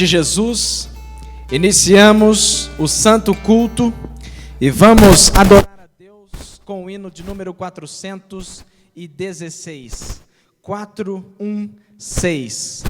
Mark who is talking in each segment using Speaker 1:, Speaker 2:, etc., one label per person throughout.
Speaker 1: de Jesus, iniciamos o santo culto e vamos adorar a Deus com o hino de número 416. 416.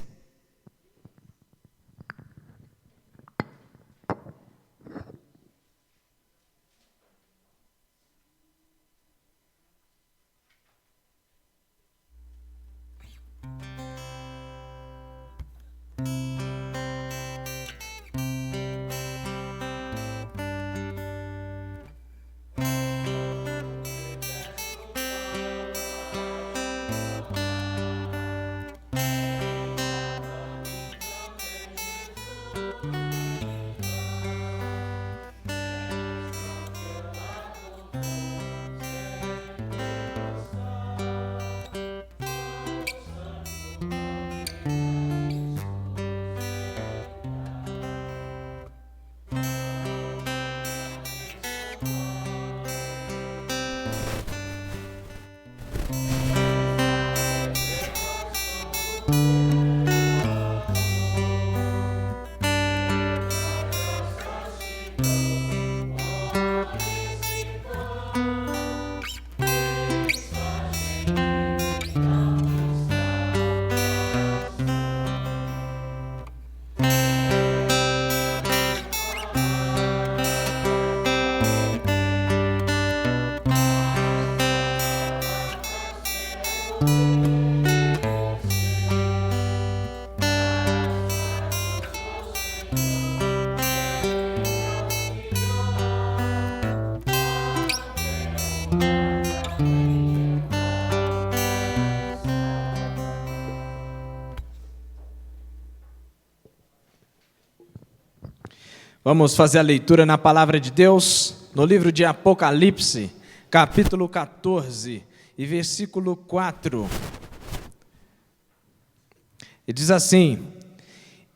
Speaker 1: Vamos fazer a leitura na palavra de Deus, no livro de Apocalipse, capítulo 14 e versículo 4. E diz assim: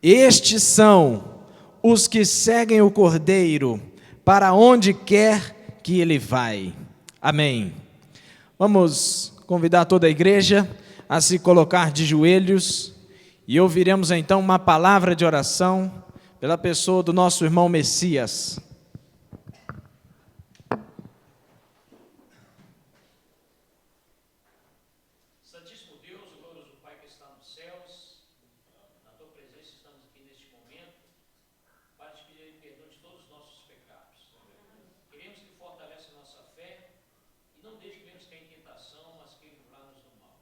Speaker 1: estes são os que seguem o Cordeiro, para onde quer que ele vai. Amém. Vamos convidar toda a igreja a se colocar de joelhos e ouviremos então uma palavra de oração pela pessoa do nosso irmão Messias.
Speaker 2: Santíssimo Deus, o glorioso Pai que está nos céus, na tua presença estamos aqui neste momento para te pedir perdão de todos os nossos pecados. Queremos que fortaleça a nossa fé e não deixe que venhamos cair em tentação, mas que livrar-nos do mal.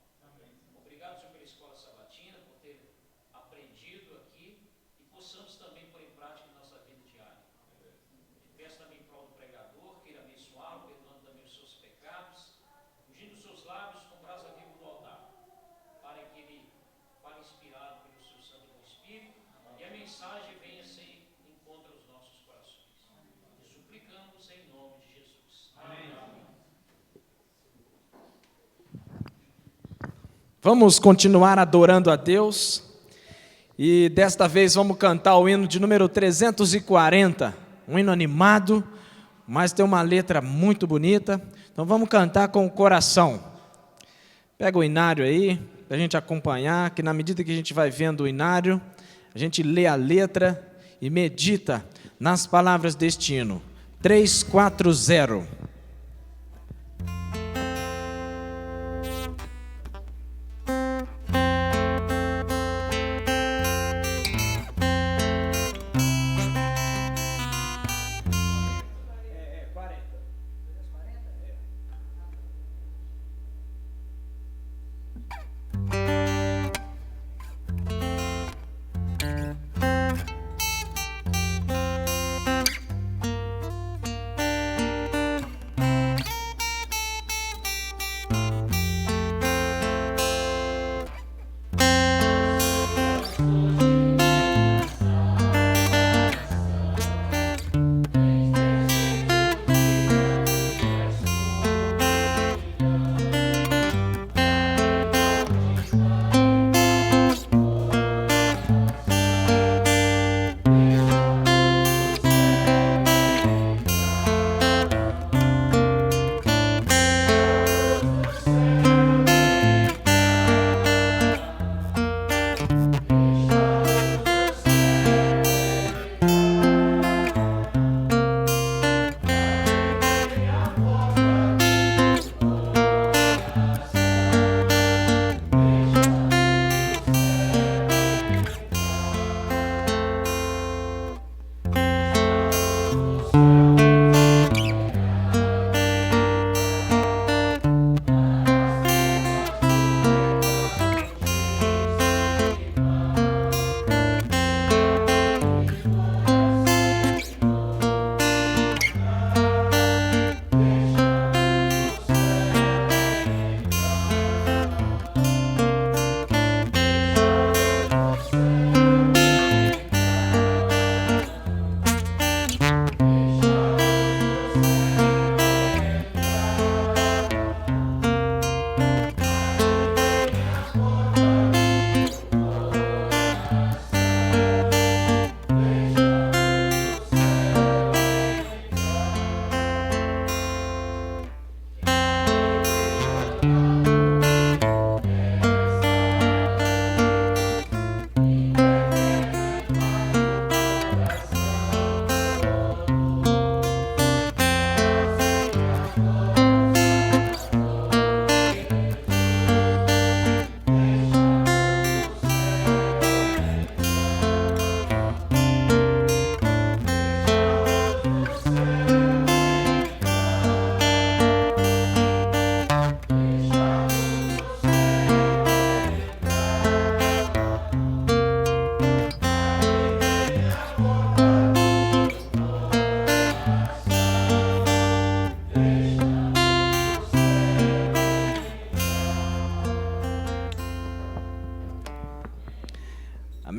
Speaker 2: Obrigado, Senhor, pela escola sabatina, por ter aprendido aqui e possamos também pôr em prática em nossa vida diária. Peço também em prol do pregador, queira abençoá-lo, perdoando também os seus pecados, ungindo os seus lábios com brasa viva do altar, para que ele fale inspirado pelo seu Santo Espírito e a mensagem venha sem encontro aos nossos corações. E suplicamos em nome de Jesus. Amém.
Speaker 1: Vamos continuar adorando a Deus. E desta vez vamos cantar o hino de número 340, um hino animado, mas tem uma letra muito bonita, então vamos cantar com o coração. Pega o inário aí, para a gente acompanhar, que na medida que a gente vai vendo o inário, a gente lê a letra e medita nas palavras deste hino. 340.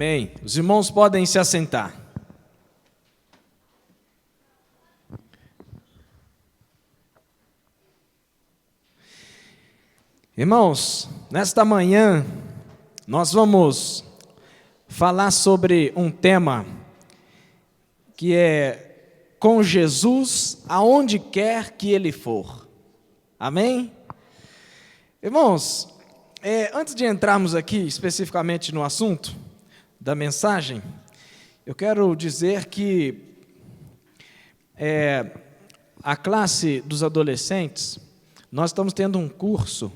Speaker 1: Amém. Os irmãos podem se assentar. Irmãos, nesta manhã nós vamos falar sobre um tema que é com Jesus aonde quer que Ele for. Amém? Irmãos, antes de entrarmos aqui especificamente no assunto da mensagem, eu quero dizer que a classe dos adolescentes, nós estamos tendo um curso,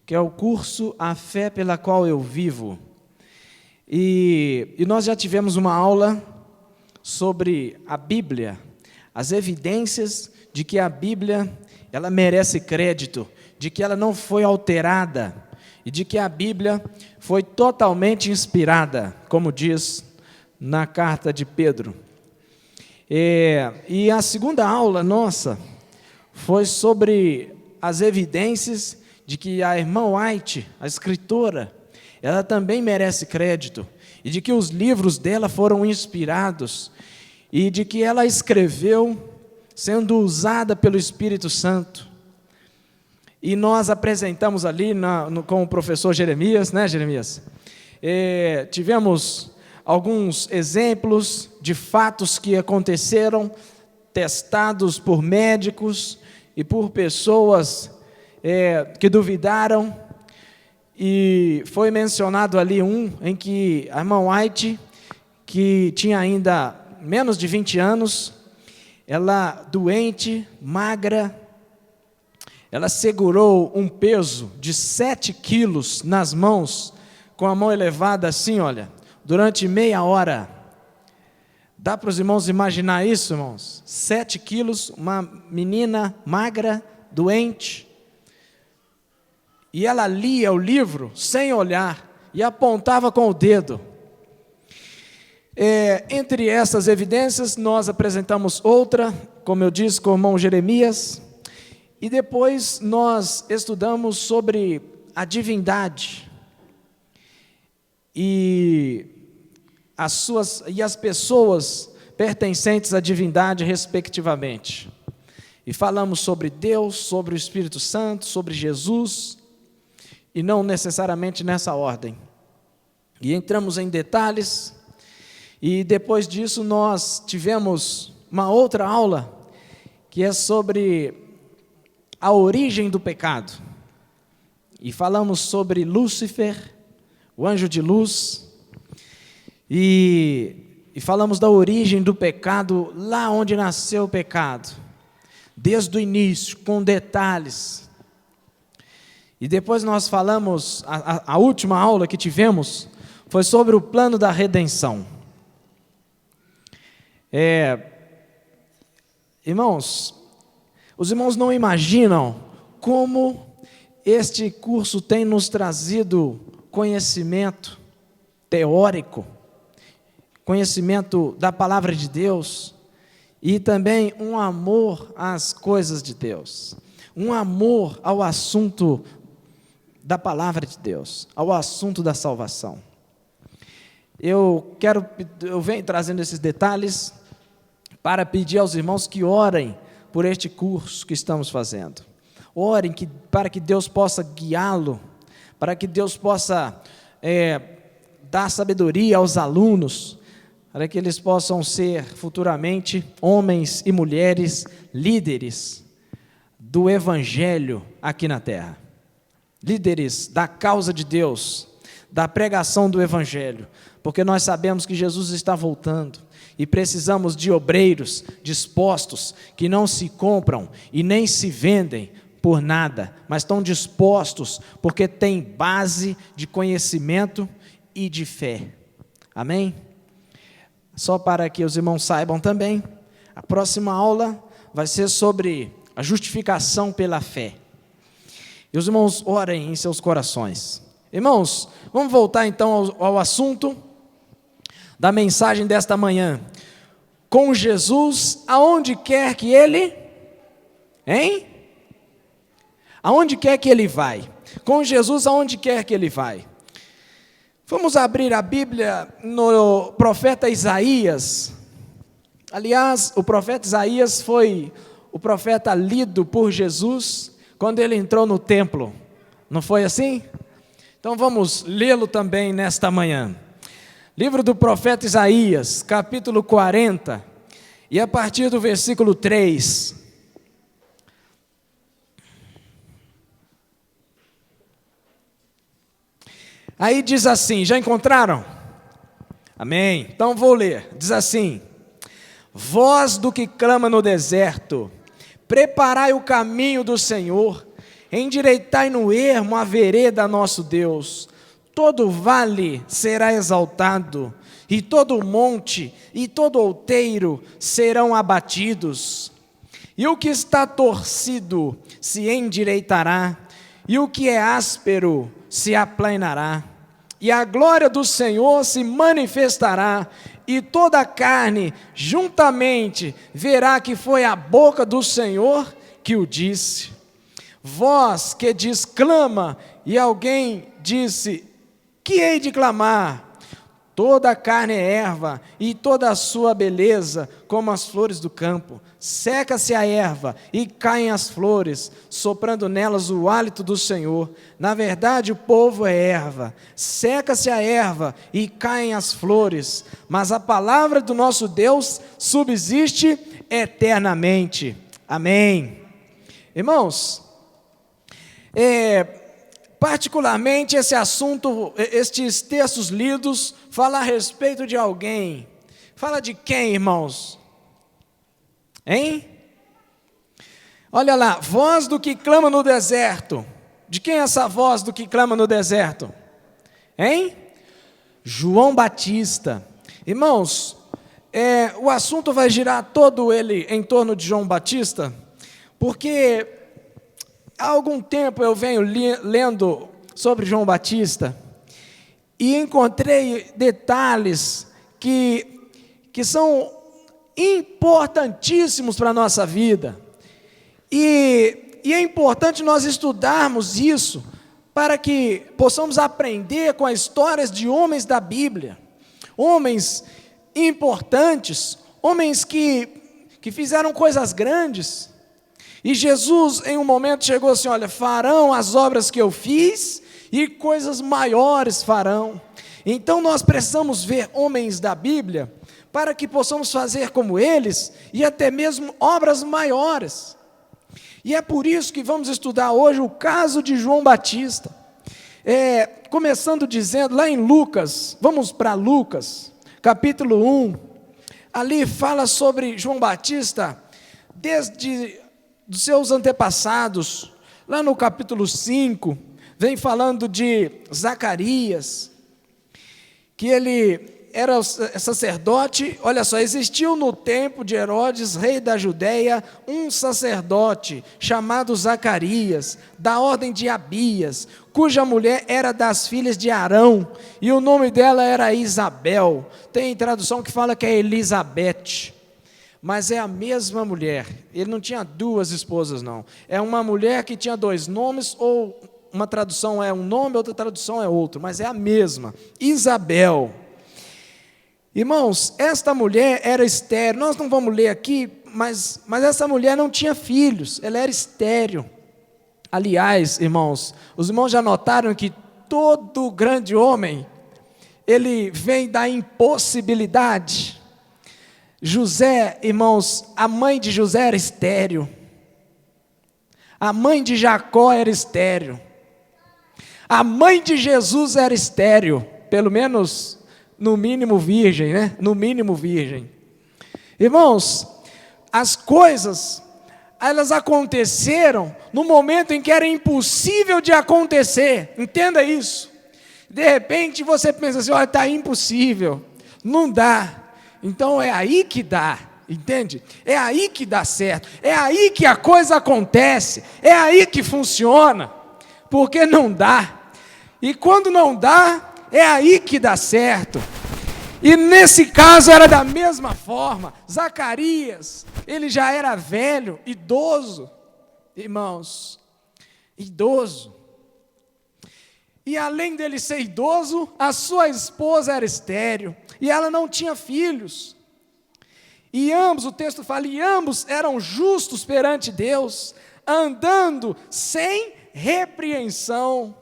Speaker 1: que é o curso A Fé pela Qual Eu Vivo. E nós já tivemos uma aula sobre a Bíblia, as evidências de que a Bíblia, ela merece crédito, de que ela não foi alterada, e de que a Bíblia foi totalmente inspirada, como diz na carta de Pedro. E a segunda aula nossa foi sobre as evidências de que a irmã White, a escritora, ela também merece crédito, e de que os livros dela foram inspirados, e de que ela escreveu sendo usada pelo Espírito Santo. E nós apresentamos ali com o professor Jeremias, né, Jeremias? Tivemos alguns exemplos de fatos que aconteceram, testados por médicos e por pessoas que duvidaram, e foi mencionado ali em que a irmã White, que tinha ainda menos de 20 anos, ela doente, magra, ela segurou um peso de 7 quilos nas mãos, com a mão elevada assim, olha, durante meia hora. Dá para os irmãos imaginar isso, irmãos? 7 quilos, uma menina magra, doente. E ela lia o livro sem olhar e apontava com o dedo. Entre essas evidências, nós apresentamos outra, como eu disse, com o irmão Jeremias. E depois nós estudamos sobre a divindade e as pessoas pertencentes à divindade, respectivamente. E falamos sobre Deus, sobre o Espírito Santo, sobre Jesus, e não necessariamente nessa ordem. E entramos em detalhes, e depois disso nós tivemos uma outra aula, que é sobre a origem do pecado. E falamos sobre Lúcifer, o anjo de luz, e falamos da origem do pecado, lá onde nasceu o pecado, desde o início, com detalhes. E depois nós falamos, a última aula que tivemos, foi sobre o plano da redenção. Irmãos, os irmãos não imaginam como este curso tem nos trazido conhecimento teórico, conhecimento da palavra de Deus, e também um amor às coisas de Deus, um amor ao assunto da palavra de Deus, ao assunto da salvação. Eu venho trazendo esses detalhes para pedir aos irmãos que orem por este curso que estamos fazendo. Orem para que Deus possa guiá-lo, para que Deus possa dar sabedoria aos alunos, para que eles possam ser futuramente homens e mulheres líderes do Evangelho aqui na terra. Líderes da causa de Deus, da pregação do Evangelho, porque nós sabemos que Jesus está voltando e precisamos de obreiros dispostos, que não se compram e nem se vendem por nada, mas estão dispostos porque têm base de conhecimento e de fé. Amém? Só para que os irmãos saibam também, a próxima aula vai ser sobre a justificação pela fé. E os irmãos orem em seus corações. Irmãos, vamos voltar então ao assunto da mensagem desta manhã. Com Jesus, aonde quer que Ele... Aonde quer que Ele vai? Com Jesus, aonde quer que Ele vai? Vamos abrir a Bíblia no profeta Isaías. Aliás, o profeta Isaías foi o profeta lido por Jesus quando ele entrou no templo. Não foi assim? Então vamos lê-lo também nesta manhã. Livro do profeta Isaías, capítulo 40, e a partir do versículo 3. Aí diz assim, já encontraram? Amém? Então vou ler, diz assim: voz do que clama no deserto, preparai o caminho do Senhor, endireitai no ermo a vereda nosso Deus. Todo vale será exaltado, e todo monte e todo outeiro serão abatidos. E o que está torcido se endireitará, e o que é áspero se aplanará. E a glória do Senhor se manifestará, e toda a carne juntamente verá que foi a boca do Senhor que o disse. Voz que diz clama, e alguém disse: que hei de clamar? Toda a carne é erva, e toda a sua beleza como as flores do campo. Seca-se a erva, e caem as flores, soprando nelas o hálito do Senhor. Na verdade, o povo é erva. Seca-se a erva, e caem as flores. Mas a palavra do nosso Deus subsiste eternamente. Amém. Irmãos, particularmente esse assunto, estes textos lidos, fala a respeito de alguém. Fala de quem, irmãos? Hein? Olha lá, voz do que clama no deserto. De quem é essa voz do que clama no deserto? Hein? João Batista. Irmãos, o assunto vai girar todo ele em torno de João Batista, porque há algum tempo eu venho lendo sobre João Batista e encontrei detalhes que são importantíssimos para a nossa vida. E é importante nós estudarmos isso para que possamos aprender com as histórias de homens da Bíblia, homens importantes, homens que fizeram coisas grandes. E Jesus, em um momento, chegou assim: olha, farão as obras que eu fiz e coisas maiores farão. Então nós precisamos ver homens da Bíblia para que possamos fazer como eles e até mesmo obras maiores. E é por isso que vamos estudar hoje o caso de João Batista. Começando dizendo, lá em Lucas, vamos para Lucas, capítulo 1, ali fala sobre João Batista, desde dos seus antepassados. Lá no capítulo 5, vem falando de Zacarias, que ele era sacerdote. Olha só, existiu no tempo de Herodes, rei da Judeia, um sacerdote chamado Zacarias, da ordem de Abias, cuja mulher era das filhas de Arão, e o nome dela era Isabel. Tem tradução que fala que é Elizabeth, mas é a mesma mulher. Ele não tinha duas esposas, não. É uma mulher que tinha dois nomes, ou uma tradução é um nome, outra tradução é outro, mas é a mesma, Isabel. Irmãos, esta mulher era estéril. Nós não vamos ler aqui, mas essa mulher não tinha filhos, ela era estéril. Aliás, irmãos, os irmãos já notaram que todo grande homem, ele vem da impossibilidade. José, irmãos, a mãe de José era estéril. A mãe de Jacó era estéril. A mãe de Jesus era estéril, pelo menos no mínimo virgem, né? No mínimo virgem. Irmãos, as coisas, elas aconteceram no momento em que era impossível de acontecer. Entenda isso. De repente você pensa assim: olha, está impossível, não dá. Então é aí que dá, entende? É aí que dá certo, é aí que a coisa acontece, é aí que funciona, porque não dá. E quando não dá, é aí que dá certo. E nesse caso era da mesma forma. Zacarias, ele já era velho, idoso, irmãos, idoso. E além dele ser idoso, a sua esposa era estéril, e ela não tinha filhos. E ambos, o texto fala, e ambos eram justos perante Deus, andando sem repreensão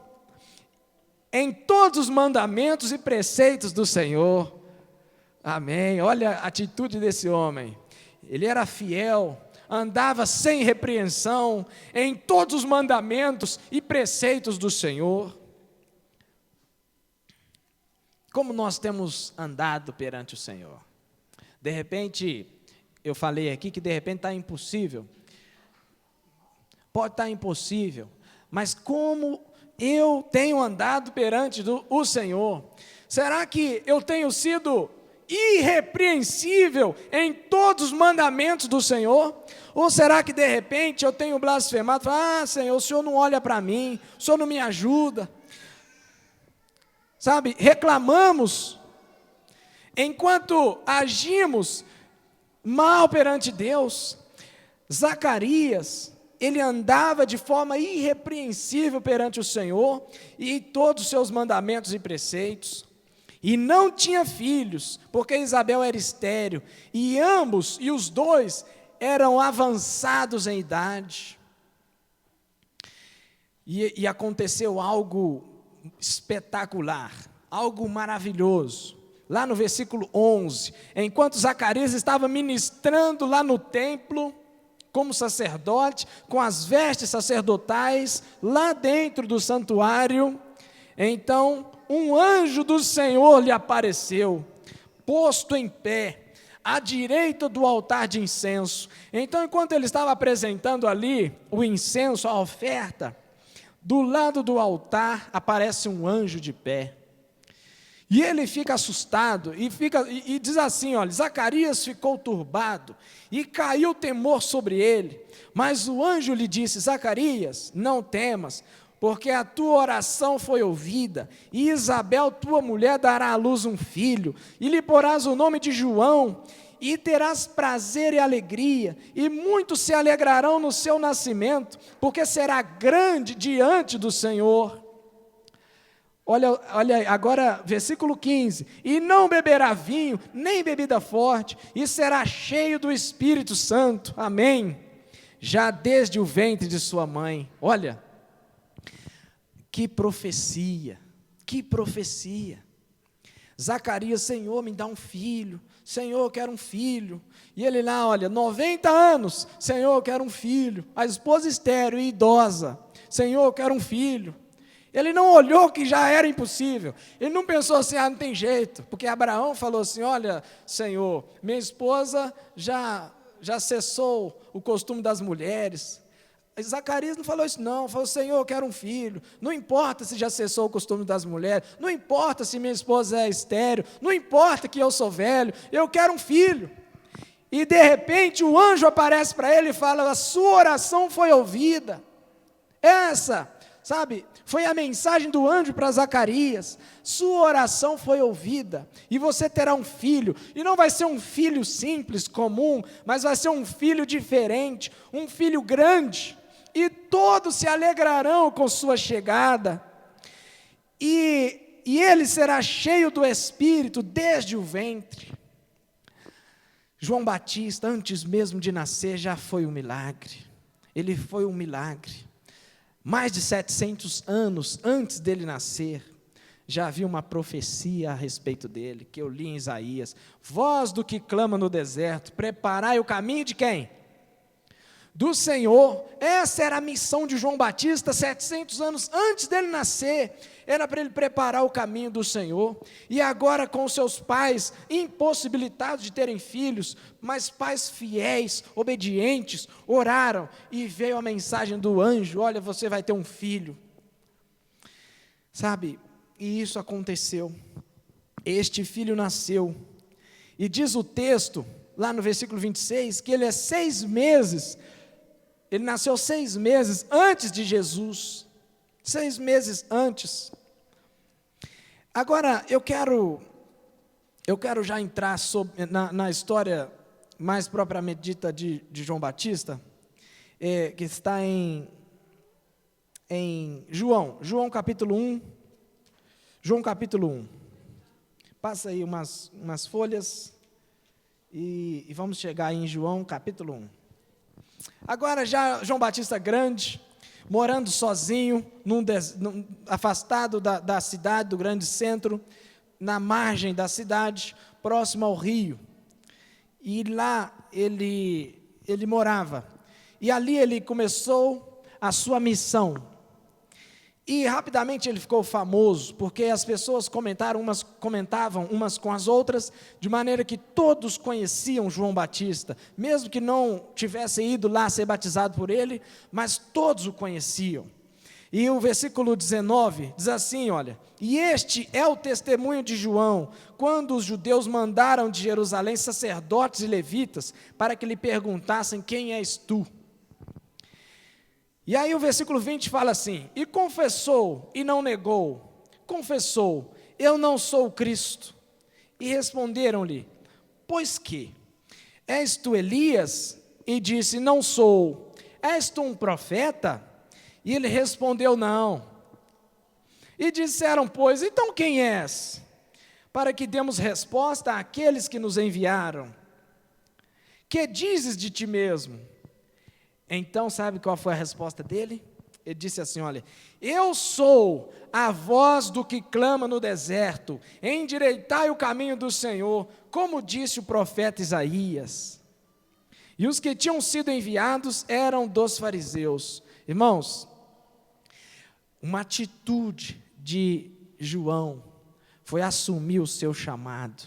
Speaker 1: em todos os mandamentos e preceitos do Senhor. Amém. Olha a atitude desse homem. Ele era fiel, andava sem repreensão em todos os mandamentos e preceitos do Senhor. Como nós temos andado perante o Senhor? De repente, eu falei aqui que de repente está impossível. Pode estar impossível, mas como eu tenho andado perante o Senhor? Será que eu tenho sido irrepreensível em todos os mandamentos do Senhor? Ou será que de repente eu tenho blasfemado, falo, Senhor, o Senhor não olha para mim, o Senhor não me ajuda? Sabe, reclamamos, enquanto agimos mal perante Deus. Zacarias, ele andava de forma irrepreensível perante o Senhor e todos os seus mandamentos e preceitos. E não tinha filhos, porque Isabel era estéril, e ambos, e os dois, eram avançados em idade. E aconteceu algo espetacular, algo maravilhoso. Lá no versículo 11, enquanto Zacarias estava ministrando lá no templo, como sacerdote, com as vestes sacerdotais, lá dentro do santuário, então um anjo do Senhor lhe apareceu, posto em pé, à direita do altar de incenso. Então, enquanto ele estava apresentando ali o incenso, a oferta, do lado do altar aparece um anjo de pé. E ele fica assustado e diz assim, olha, Zacarias ficou turbado e caiu temor sobre ele. Mas o anjo lhe disse, Zacarias, não temas, porque a tua oração foi ouvida, e Isabel, tua mulher, dará à luz um filho, e lhe porás o nome de João, e terás prazer e alegria, e muitos se alegrarão no seu nascimento, porque será grande diante do Senhor. Olha agora, versículo 15, e não beberá vinho, nem bebida forte, e será cheio do Espírito Santo, amém, já desde o ventre de sua mãe. Olha, que profecia, que profecia. Zacarias, Senhor, me dá um filho, Senhor, eu quero um filho. E ele lá, olha, 90 anos, Senhor, eu quero um filho. A esposa estéril e idosa, Senhor, eu quero um filho. Ele não olhou que já era impossível, ele não pensou assim, não tem jeito, porque Abraão falou assim, olha, Senhor, minha esposa já cessou o costume das mulheres. Zacarias não falou isso não, falou, Senhor, eu quero um filho, não importa se já cessou o costume das mulheres, não importa se minha esposa é estéril, não importa que eu sou velho, eu quero um filho. E de repente o anjo aparece para ele e fala, a sua oração foi ouvida. Essa, sabe, foi a mensagem do anjo para Zacarias, sua oração foi ouvida, e você terá um filho, e não vai ser um filho simples, comum, mas vai ser um filho diferente, um filho grande, e todos se alegrarão com sua chegada, e ele será cheio do Espírito desde o ventre. João Batista, antes mesmo de nascer, já foi um milagre, ele foi um milagre. Mais de 700 anos antes dele nascer, já havia uma profecia a respeito dele, que eu li em Isaías, voz do que clama no deserto, preparai o caminho de quem? Do Senhor. Essa era a missão de João Batista, 700 anos antes dele nascer, era para ele preparar o caminho do Senhor, e agora com seus pais, impossibilitados de terem filhos, mas pais fiéis, obedientes, oraram, e veio a mensagem do anjo, olha, você vai ter um filho, sabe, e isso aconteceu, este filho nasceu, e diz o texto, lá no versículo 26, que ele é 6 meses, ele nasceu 6 meses antes de Jesus, 6 meses antes. Agora, eu quero já entrar na história mais propriamente dita de João Batista, que está em João capítulo 1, João capítulo 1. Passa aí umas folhas e vamos chegar aí em João capítulo 1. Agora já João Batista grande, morando sozinho, afastado da cidade, do grande centro, na margem da cidade, próximo ao rio. E lá ele morava. E ali ele começou a sua missão. E rapidamente ele ficou famoso, porque as pessoas comentavam umas com as outras, de maneira que todos conheciam João Batista, mesmo que não tivessem ido lá ser batizado por ele, mas todos o conheciam. E o versículo 19 diz assim, olha: e este é o testemunho de João, quando os judeus mandaram de Jerusalém sacerdotes e levitas, para que lhe perguntassem: quem és tu? E aí o versículo 20 fala assim: e confessou e não negou, confessou: eu não sou o Cristo. E responderam-lhe: pois que? És tu Elias? E disse: não sou. És tu um profeta? E ele respondeu: não. E disseram, pois, então quem és? Para que demos resposta àqueles que nos enviaram. Que dizes de ti mesmo? Então, sabe qual foi a resposta dele? Ele disse assim, olha: eu sou a voz do que clama no deserto, endireitai o caminho do Senhor, como disse o profeta Isaías. E os que tinham sido enviados eram dos fariseus. Irmãos, uma atitude de João foi assumir o seu chamado,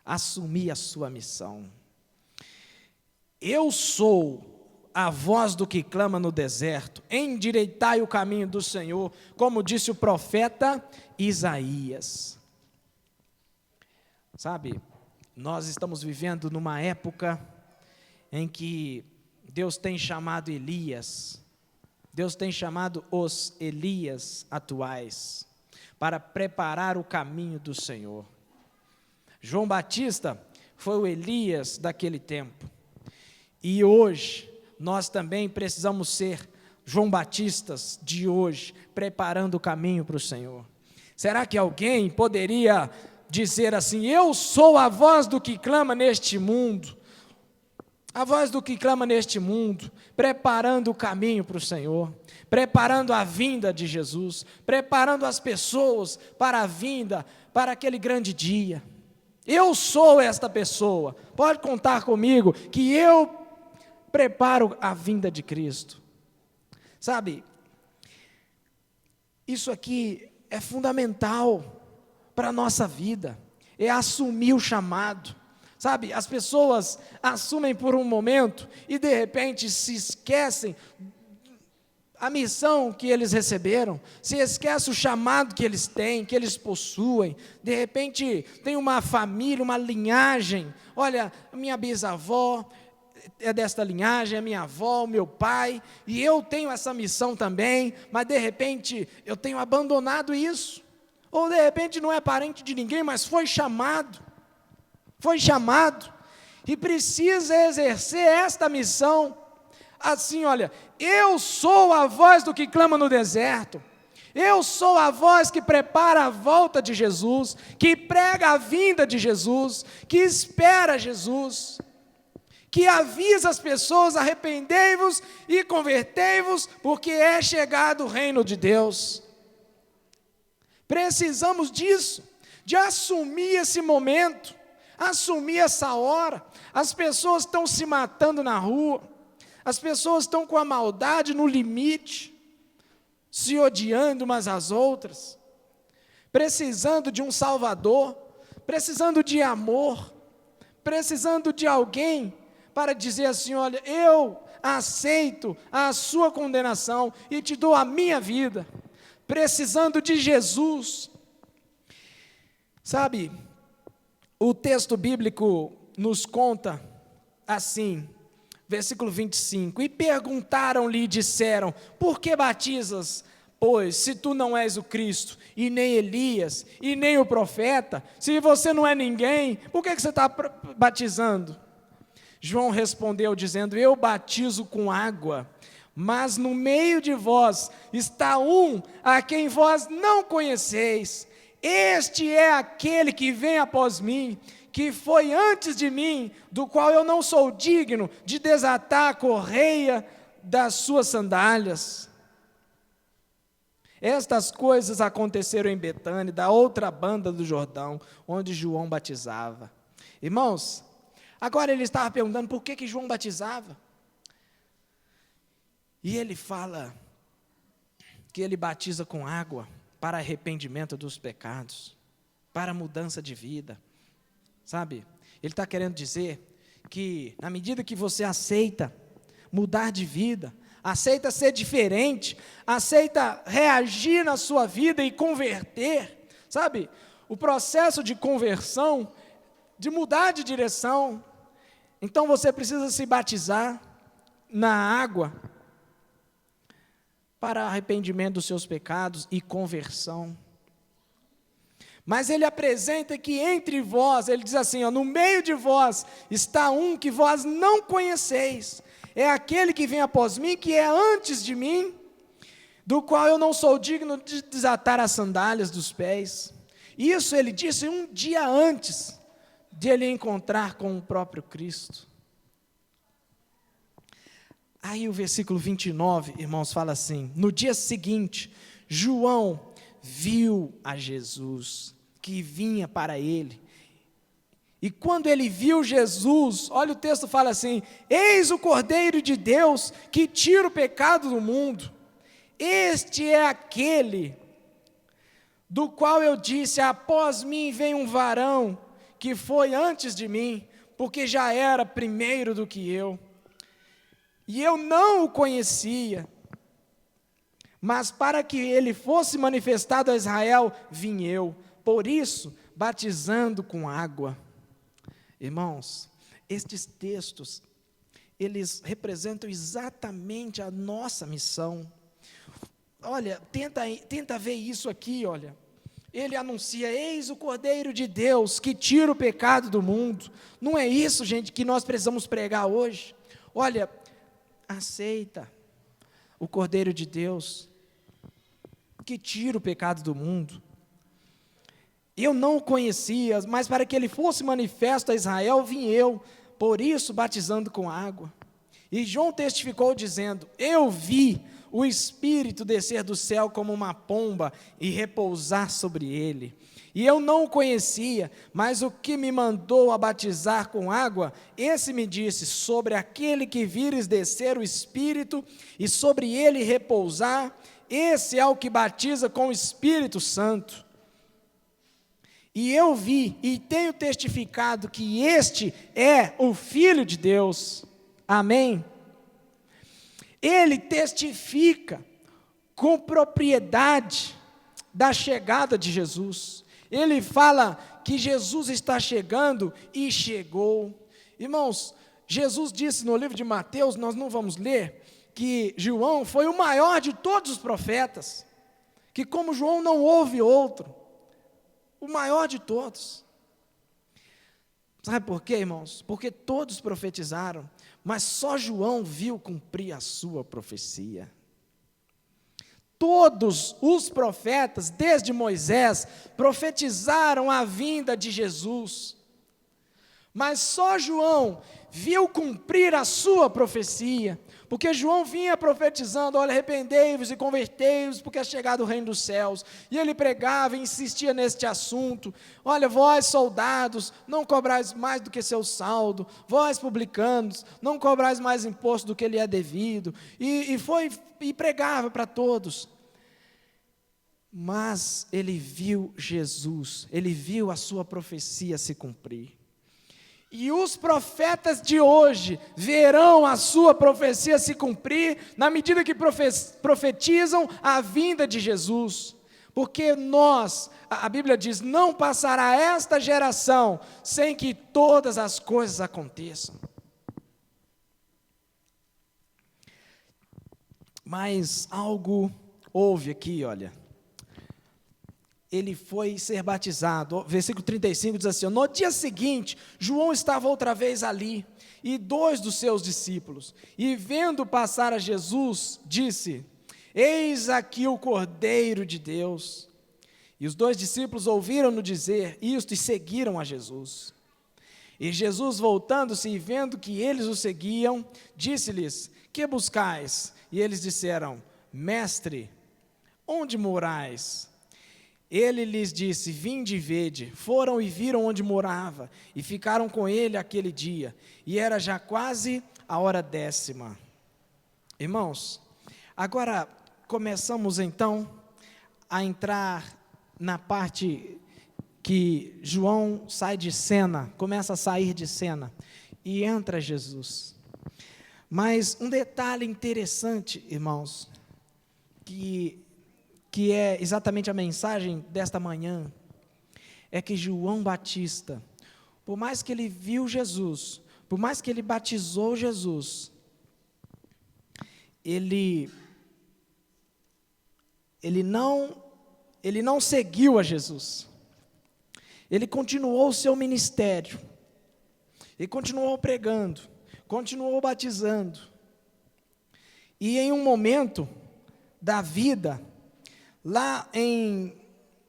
Speaker 1: assumir a sua missão. Eu sou a voz do que clama no deserto, endireitai o caminho do Senhor, como disse o profeta Isaías. Sabe, nós estamos vivendo numa época em que Deus tem chamado Elias, Deus tem chamado os Elias atuais, para preparar o caminho do Senhor. João Batista foi o Elias daquele tempo, e hoje nós também precisamos ser João Batistas de hoje, preparando o caminho para o Senhor. Será que alguém poderia dizer assim: eu sou a voz do que clama neste mundo, a voz do que clama neste mundo, preparando o caminho para o Senhor, preparando a vinda de Jesus, preparando as pessoas para a vinda, para aquele grande dia? Eu sou esta pessoa, pode contar comigo, que eu preparo a vinda de Cristo. Sabe, isso aqui é fundamental para a nossa vida, é assumir o chamado. Sabe, as pessoas assumem por um momento e de repente se esquecem a missão que eles receberam, se esquece o chamado que eles têm, que eles possuem. De repente tem uma família, uma linhagem. Olha, minha bisavó é desta linhagem, a minha avó, o meu pai, e eu tenho essa missão também, mas de repente eu tenho abandonado isso. Ou de repente não é parente de ninguém, mas foi chamado e precisa exercer esta missão. Assim, olha, eu sou a voz do que clama no deserto, eu sou a voz que prepara a volta de Jesus, que prega a vinda de Jesus, que espera Jesus, que avisa as pessoas: arrependei-vos e convertei-vos, porque é chegado o reino de Deus. Precisamos disso, de assumir esse momento, assumir essa hora. As pessoas estão se matando na rua, as pessoas estão com a maldade no limite, se odiando umas às outras, precisando de um Salvador, precisando de amor, precisando de alguém para dizer assim: olha, eu aceito a sua condenação e te dou a minha vida, precisando de Jesus. Sabe, o texto bíblico nos conta assim, versículo 25: e perguntaram-lhe e disseram: por que batizas, pois, se tu não és o Cristo, e nem Elias, e nem o profeta? Se você não é ninguém, por que você está batizando? João respondeu dizendo: eu batizo com água, Mas no meio de vós está um a quem vós não conheceis. Este é aquele que vem após mim, que foi antes de mim, do qual eu não sou digno de desatar a correia das suas sandálias. Estas coisas aconteceram em Betânia, da outra banda do Jordão, onde João batizava. Irmãos, agora ele estava perguntando por que João batizava. E ele fala que ele batiza com água para arrependimento dos pecados, para mudança de vida. Sabe, ele está querendo dizer que na medida que você aceita mudar de vida, aceita ser diferente, aceita reagir na sua vida e converter, sabe, o processo de conversão, de mudar de direção, então você precisa se batizar na água, para arrependimento dos seus pecados e conversão. Mas ele apresenta que entre vós, ele diz assim, no meio de vós está um que vós não conheceis, é aquele que vem após mim, que é antes de mim, do qual eu não sou digno de desatar as sandálias dos pés. Isso ele disse um dia antes de ele encontrar com o próprio Cristo. Aí o versículo 29, irmãos, fala assim: no dia seguinte, João viu a Jesus, que vinha para ele. E quando ele viu Jesus, olha o texto fala assim: eis o Cordeiro de Deus, que tira o pecado do mundo. Este é aquele, do qual eu disse, após mim vem um varão, que foi antes de mim, porque já era primeiro do que eu. E eu não o conhecia, mas para que ele fosse manifestado a Israel, vim eu, por isso, batizando com água. Irmãos, estes textos, eles representam exatamente a nossa missão. Olha, tenta ver isso aqui, olha. Ele anuncia, eis o Cordeiro de Deus, que tira o pecado do mundo. Não é isso, gente, que nós precisamos pregar hoje? Olha, aceita o Cordeiro de Deus, que tira o pecado do mundo. Eu não o conhecia, mas para que ele fosse manifesto a Israel, vim eu, por isso batizando com água. E João testificou dizendo, eu vi o Espírito descer do céu como uma pomba e repousar sobre ele. E eu não o conhecia, mas o que me mandou a batizar com água, esse me disse, sobre aquele que vires descer o Espírito, e sobre ele repousar, esse é o que batiza com o Espírito Santo. E eu vi, e tenho testificado, que este é o Filho de Deus. Amém? Ele testifica com propriedade da chegada de Jesus. Ele fala que Jesus está chegando e chegou. Irmãos, Jesus disse no livro de Mateus, nós não vamos ler, que João foi o maior de todos os profetas, que como João não houve outro, o maior de todos. Sabe por quê, irmãos? Porque todos profetizaram, mas só João viu cumprir a sua profecia. Todos os profetas, desde Moisés, profetizaram a vinda de Jesus. Mas só João viu cumprir a sua profecia, porque João vinha profetizando, olha, arrependei-vos e convertei-vos, porque é chegado o reino dos céus. E ele pregava e insistia neste assunto. Olha, vós soldados, não cobrais mais do que seu saldo. Vós publicanos, não cobrais mais imposto do que lhe é devido. E pregava para todos. Mas ele viu Jesus, ele viu a sua profecia se cumprir. E os profetas de hoje verão a sua profecia se cumprir na medida que profetizam a vinda de Jesus. Porque a Bíblia diz, não passará esta geração sem que todas as coisas aconteçam. Mas algo houve aqui, olha. ele foi ser batizado. O versículo 35 diz assim: no dia seguinte, João estava outra vez ali, e 2 dos seus discípulos, e vendo passar a Jesus, disse: eis aqui o Cordeiro de Deus. E os 2 discípulos ouviram-no dizer isto e seguiram a Jesus. E Jesus, voltando-se e vendo que eles o seguiam, disse-lhes: que buscais? E eles disseram: mestre, onde morais? Ele lhes disse: vinde e vede. Foram e viram onde morava, e ficaram com ele aquele dia, e era já quase a hora 10ª. Irmãos, agora começamos então a entrar na parte que João sai de cena, começa a sair de cena, e entra Jesus. Mas um detalhe interessante, irmãos, que é exatamente a mensagem desta manhã, é que João Batista, por mais que ele viu Jesus, por mais que ele batizou Jesus, ele não seguiu a Jesus. Ele continuou o seu ministério, ele continuou pregando, continuou batizando, e em um momento da vida, lá em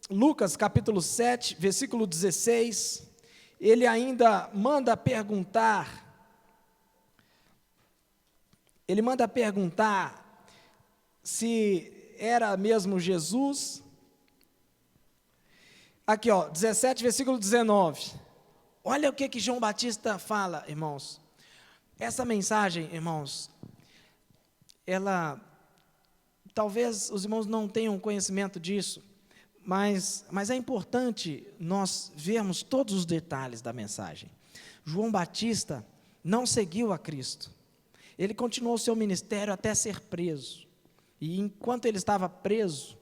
Speaker 1: Lucas capítulo 7, versículo 16, ele ainda manda perguntar se era mesmo Jesus. Aqui, 17, versículo 19. Olha o que João Batista fala, irmãos. Essa mensagem, irmãos, talvez os irmãos não tenham conhecimento disso, mas é importante nós vermos todos os detalhes da mensagem. João Batista não seguiu a Cristo. Ele continuou o seu ministério até ser preso. E enquanto ele estava preso,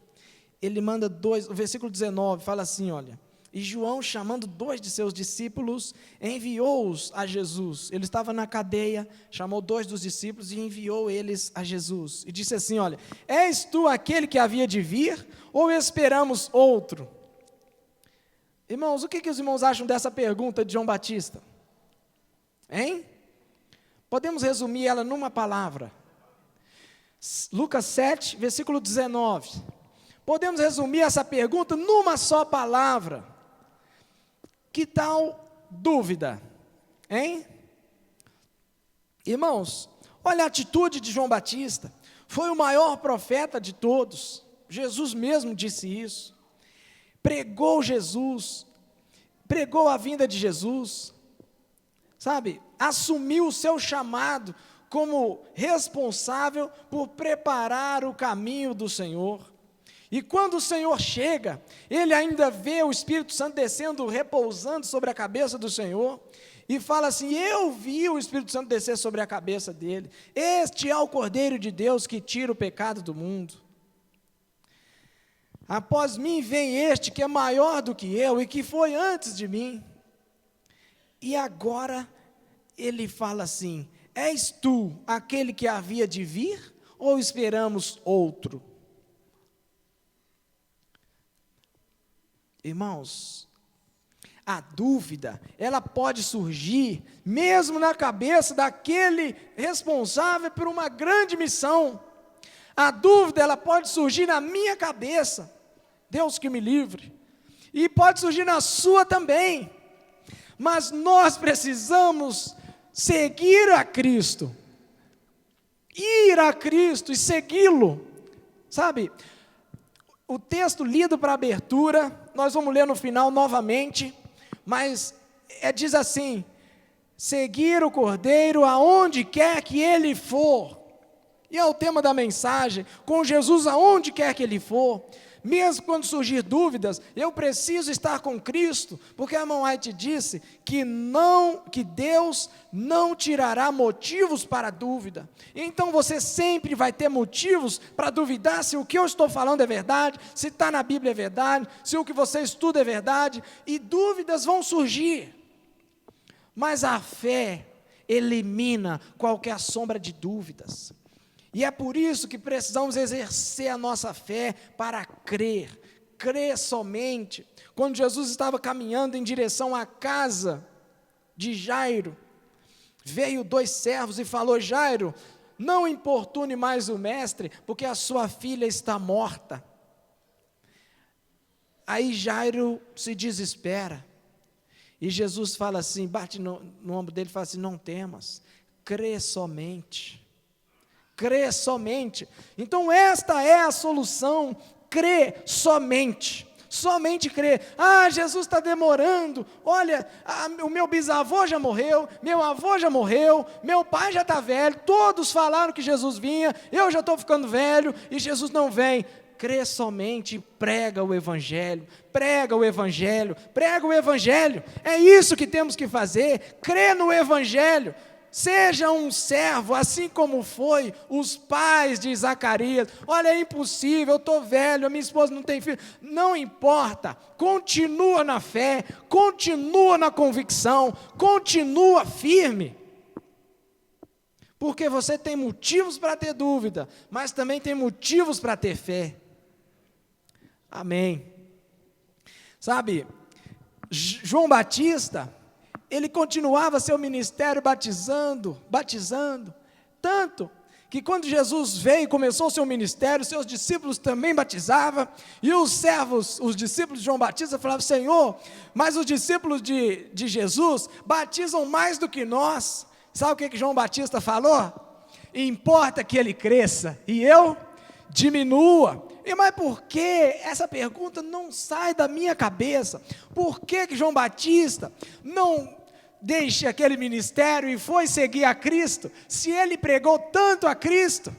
Speaker 1: ele manda o versículo 19, fala assim, olha: e João, chamando 2 de seus discípulos, enviou-os a Jesus. Ele estava na cadeia, chamou 2 dos discípulos e enviou eles a Jesus. E disse assim, olha: és tu aquele que havia de vir, ou esperamos outro? Irmãos, o que os irmãos acham dessa pergunta de João Batista? Hein? Podemos resumir ela numa palavra. Lucas 7, versículo 19. Podemos resumir essa pergunta numa só palavra. Que tal dúvida? Hein? Irmãos, olha a atitude de João Batista. Foi o maior profeta de todos. Jesus mesmo disse isso. Pregou Jesus. Pregou a vinda de Jesus. Sabe? Assumiu o seu chamado como responsável por preparar o caminho do Senhor. E quando o Senhor chega, ele ainda vê o Espírito Santo descendo, repousando sobre a cabeça do Senhor, e fala assim: eu vi o Espírito Santo descer sobre a cabeça dele. Este é o Cordeiro de Deus que tira o pecado do mundo. Após mim vem este que é maior do que eu e que foi antes de mim. E agora ele fala assim: és tu aquele que havia de vir, ou esperamos outro? Irmãos, a dúvida, ela pode surgir mesmo na cabeça daquele responsável por uma grande missão. A dúvida, ela pode surgir na minha cabeça, Deus que me livre, e pode surgir na sua também, mas nós precisamos seguir a Cristo, ir a Cristo e segui-lo, sabe? O texto lido para a abertura, nós vamos ler no final novamente, mas diz assim: seguir o Cordeiro aonde quer que ele for. E é o tema da mensagem: com Jesus aonde quer que ele for. Mesmo quando surgir dúvidas, eu preciso estar com Cristo, porque a Ellen White disse que Deus não tirará motivos para a dúvida. Então você sempre vai ter motivos para duvidar se o que eu estou falando é verdade, se está na Bíblia é verdade, se o que você estuda é verdade, e dúvidas vão surgir. Mas a fé elimina qualquer sombra de dúvidas. E é por isso que precisamos exercer a nossa fé para crer crê somente. Quando Jesus estava caminhando em direção à casa de Jairo, veio 2 servos e falou: Jairo, não importune mais o mestre, porque a sua filha está morta. Aí Jairo se desespera, e Jesus fala assim, bate no ombro dele e fala assim: não temas, crê somente, crê somente. Então esta é a solução, crê somente. Somente crer. Jesus está demorando. Olha, o meu bisavô já morreu, meu avô já morreu, meu pai já está velho, todos falaram que Jesus vinha, eu já estou ficando velho e Jesus não vem. Crê somente e prega o Evangelho, prega o Evangelho, prega o Evangelho. É isso que temos que fazer, crê no Evangelho. Seja um servo, assim como foi os pais de Zacarias. Olha, é impossível, eu estou velho, a minha esposa não tem filho. Não importa, continua na fé, continua na convicção, continua firme. Porque você tem motivos para ter dúvida, mas também tem motivos para ter fé. Amém. Sabe, João Batista, ele continuava seu ministério batizando, tanto que quando Jesus veio e começou o seu ministério, seus discípulos também batizavam, e os servos, os discípulos de João Batista falavam: Senhor, mas os discípulos de Jesus batizam mais do que nós. Sabe o que João Batista falou? Importa que ele cresça e eu diminua. Mas por que essa pergunta não sai da minha cabeça? Por que João Batista não deixe aquele ministério e foi seguir a Cristo, se ele pregou tanto a Cristo?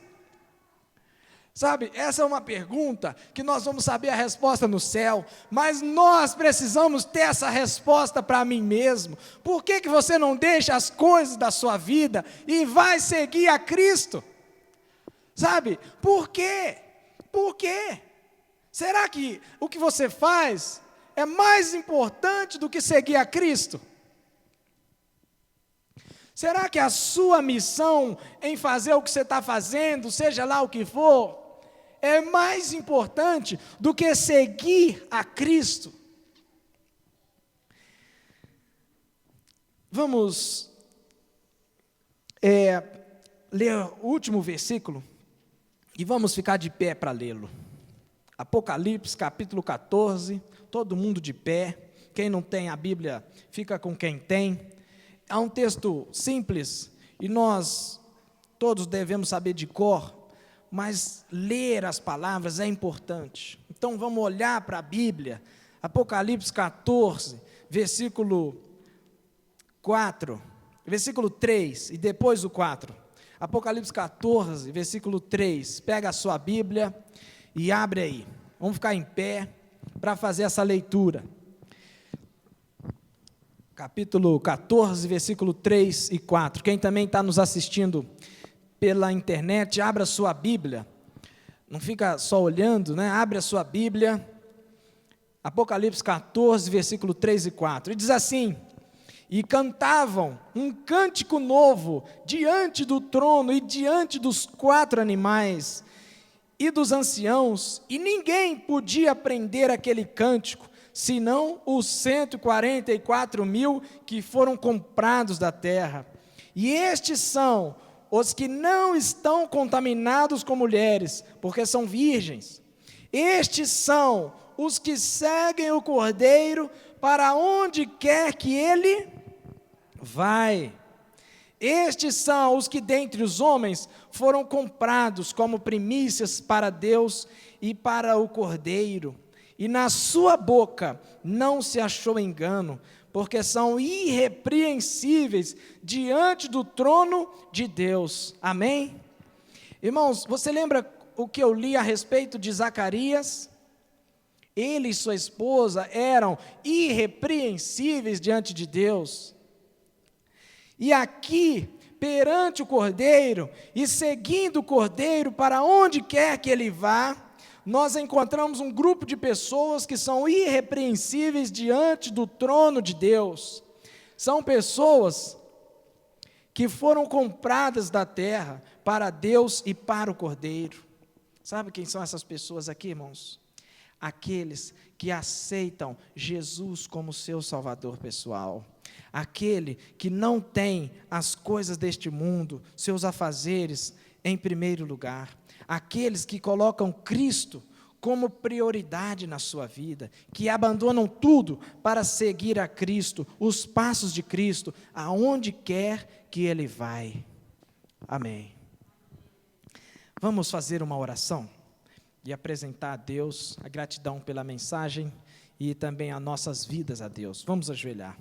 Speaker 1: Sabe, essa é uma pergunta que nós vamos saber a resposta no céu, mas nós precisamos ter essa resposta para mim mesmo. Por que você não deixa as coisas da sua vida e vai seguir a Cristo? Sabe, por quê? Por quê? Será que o que você faz é mais importante do que seguir a Cristo? Será que a sua missão em fazer o que você está fazendo, seja lá o que for, é mais importante do que seguir a Cristo? Vamos ler o último versículo e vamos ficar de pé para lê-lo. Apocalipse, capítulo 14, todo mundo de pé. Quem não tem a Bíblia, fica com quem tem. É um texto simples e nós todos devemos saber de cor, mas ler as palavras é importante. Então vamos olhar para a Bíblia, Apocalipse 14, versículo 4, versículo 3 e depois o 4. Apocalipse 14, versículo 3, pega a sua Bíblia e abre aí. Vamos ficar em pé para fazer essa leitura. Capítulo 14, versículo 3 e 4. Quem também está nos assistindo pela internet, abra a sua Bíblia. Não fica só olhando, né? Abre a sua Bíblia. Apocalipse 14, versículo 3 e 4. E diz assim: e cantavam um cântico novo diante do trono e diante dos 4 animais e dos anciãos, e ninguém podia aprender aquele cântico, senão os 144.000 que foram comprados da terra. E estes são os que não estão contaminados com mulheres, porque são virgens. Estes são os que seguem o Cordeiro para onde quer que ele vai. Estes são os que dentre os homens foram comprados como primícias para Deus e para o Cordeiro. E na sua boca não se achou engano, porque são irrepreensíveis diante do trono de Deus. Amém? Irmãos, você lembra o que eu li a respeito de Zacarias? Ele e sua esposa eram irrepreensíveis diante de Deus. E aqui, perante o Cordeiro, e seguindo o Cordeiro para onde quer que ele vá, nós encontramos um grupo de pessoas que são irrepreensíveis diante do trono de Deus. São pessoas que foram compradas da terra para Deus e para o Cordeiro. Sabe quem são essas pessoas aqui, irmãos? aqueles que aceitam Jesus como seu Salvador pessoal. Aquele que não tem as coisas deste mundo, seus afazeres, em primeiro lugar. Aqueles que colocam Cristo como prioridade na sua vida, que abandonam tudo para seguir a Cristo, os passos de Cristo, aonde quer que Ele vai. Amém. Vamos fazer uma oração e apresentar a Deus a gratidão pela mensagem e também as nossas vidas a Deus. Vamos ajoelhar.